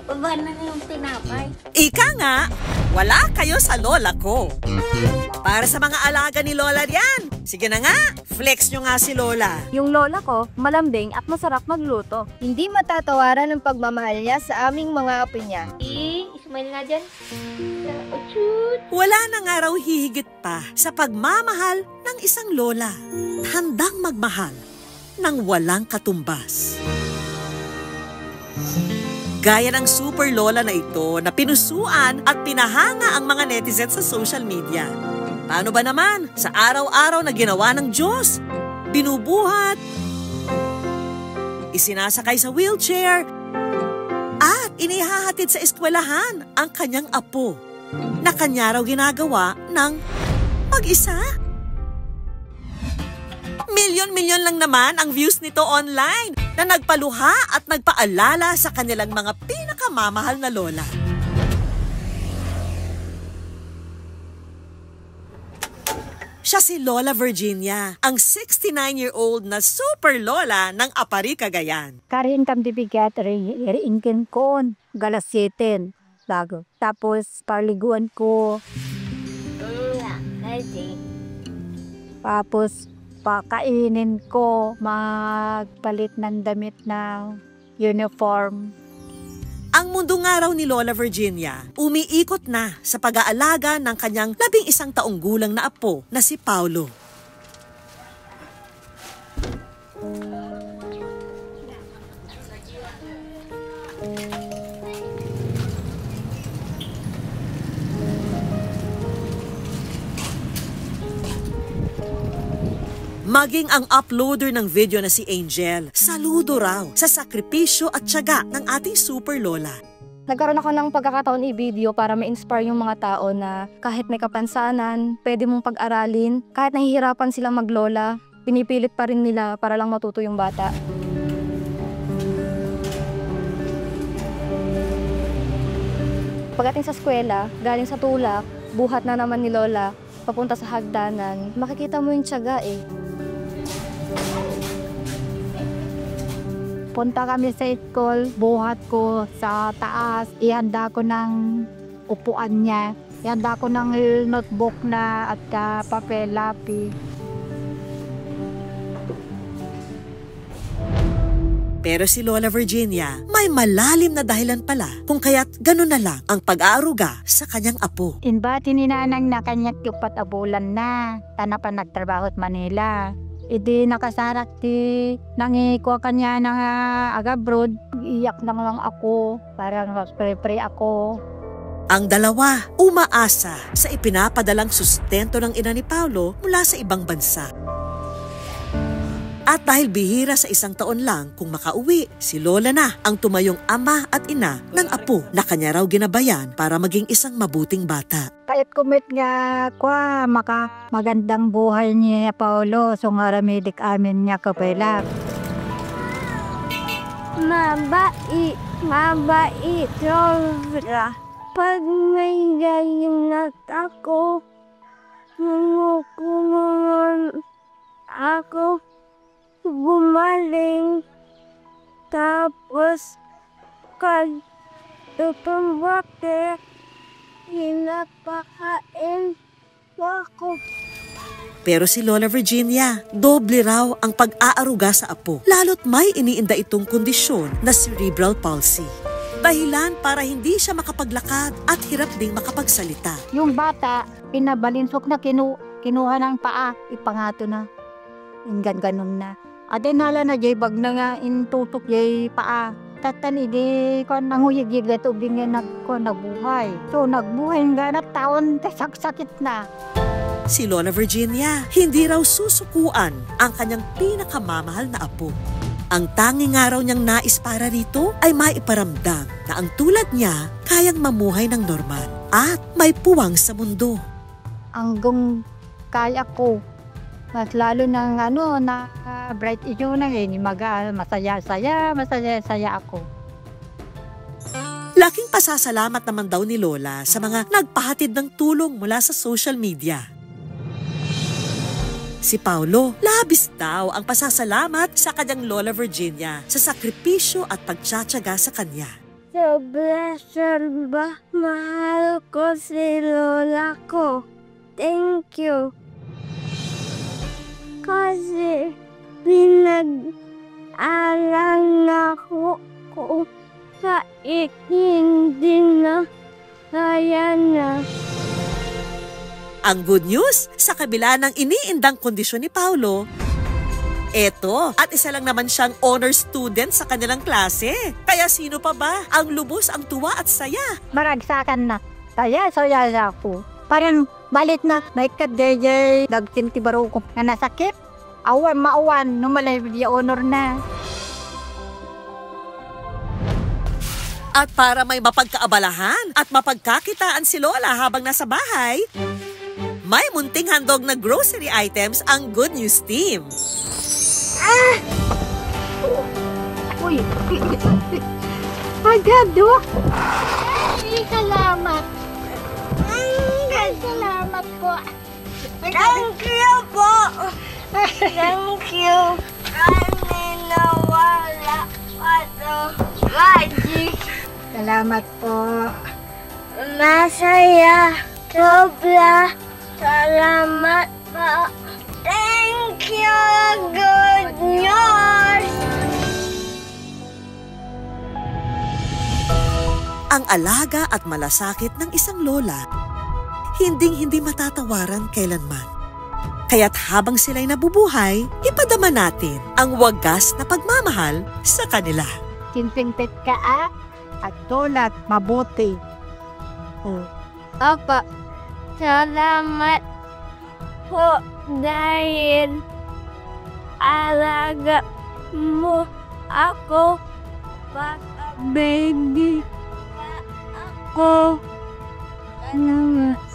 Baba na yung tinapay. Ika nga, wala kayo sa lola ko. Para sa mga alaga ni Lola riyan. Sige na nga, flex nyo nga si Lola. Yung lola ko, malambing at masarap magluto. Hindi matatawaran ang pagmamahal niya sa aming mga apo niya. Ismail nga dyan. Wala na nga raw hihigit pa sa pagmamahal ng isang lola. Handang magmahal ng walang katumbas. Gaya ng super lola na ito na pinusuan at pinahanga ang mga netizens sa social media. Paano ba naman sa araw-araw na ginawa ng Diyos? Binubuhat, isinasakay sa wheelchair, at inihahatid sa eskwelahan ang kanyang apo na kanya raw ginagawa ng mag-isa. Milyon-milyon lang naman ang views nito online na nagpaluha at nagpaalala sa kanilang mga pinakamamahal na lola. Siya si Lola Virginia, ang 69-year-old na super lola ng Apari, Cagayan. Karin kam dibigat rin kon galasitin lago. Tapos paliguan ko. Tapos pakainin ko, magpalit ng damit ng uniform. Ang mundo nga raw ni Lola Virginia, umiikot na sa pag-aalaga ng kanyang 11 taong gulang na apo na si Paulo. Maging ang uploader ng video na si Angel, saludo raw sa sakripisyo at tiyaga ng ating super lola. Nagkaroon ako ng pagkakataon i-video para ma-inspire yung mga tao na kahit may kapansanan, pwede mong pag-aralin. Kahit nahihirapan silang maglola, pinipilit pa rin nila para lang matuto yung bata. Pagdating sa eskwela, galing sa tulak, buhat na naman ni Lola, papunta sa hagdanan, makikita mo yung tiyaga eh. Punta kami sa school, buhat ko sa taas, ihanda ko ng upuan niya, ihanda ko ng notebook na at papel, lapis. Pero si Lola Virginia, may malalim na dahilan pala kung kaya't ganun na lang ang pag-aaruga sa kanyang apo. Inbati ni nanang na kanya't yupat abulan na, tanapan nagtrabaho at Manila. Idi nakasarak ti nangikuha kanya ng agabroad, iyak na lang ako, parang spray ako. Ang dalawa umaasa sa ipinapadalang sustento ng ina ni Paulo mula sa ibang bansa. At dahil bihira sa isang taon lang kung makauwi, si Lola na ang tumayong ama at ina ng apo na kanya raw ginabayan para maging isang mabuting bata. Kahit kumit nga kwa magandang buhay niya Paulo, so nga ramidik amin niya kapela. Mabait, sobra. Pag may galinat ako, ako gumaling. Tapos, pambate, hinapakain ako. Pero si Lola Virginia, doble raw ang pag-aaruga sa apo, lalo't may iniinda itong kondisyon na cerebral palsy. Dahilan para hindi siya makapaglakad at hirap ding makapagsalita. Yung bata, pinabalinsok na kinuha ng paa, ipangato na. Ganun na. Ate nala na jay bag na nga intutok jay paa. Tatan idi ko nanguyig-yig ito bingin ko nabuhay. So nagbuhay nga na taon sakit na. Si Lola Virginia, hindi raw susukuan ang kanyang pinakamamahal na apo. Ang tanging nga raw niyang nais para rito ay maiparamdam na ang tulad niya kayang mamuhay ng normal at may puwang sa mundo. Hanggang kaya ko. Mas lalo ng na bright issue na masaya-saya ako. Laking pasasalamat naman daw ni Lola sa mga nagpahatid ng tulong mula sa social media. Si Paulo, labis daw ang pasasalamat sa kanyang Lola Virginia sa sakripisyo at pagtsatsaga sa kanya. Sobra mahal ko si lola ko. Thank you. Kasi pinag-aral na ko kahit hindi na kaya na. Ang good news, sa kabila ng iniindang kondisyon ni Paulo, eto, at isa lang naman siyang honor student sa kanilang klase. Kaya sino pa ba ang lubos ang tuwa at saya? Maragsakan na. Kaya saya ako. Parang balit na. May kadejay. Dagtinti baro ko na nasakit. Awan, maawan. Numalay di honor na. At para may mapagkaabalahan at mapagkakitaan si Lola habang nasa bahay, may munting handog na grocery items ang Good News team. Uy! Agado! Ay, salamat! Ay, salamat po! Thank you po! Thank you! Kasi nawala pa to magic. Salamat po! Masaya. Sobra. Salamat po. Thank you. Good news. Ang alaga at malasakit ng isang lola, hinding-hindi matatawaran kailanman. Kaya't habang sila'y nabubuhay, ipadama natin ang wagas na pagmamahal sa kanila. Kinpintit ka at tulad mabuti. Opo. Salamat po dahil alaga mo ako pag baby ako. Salamat.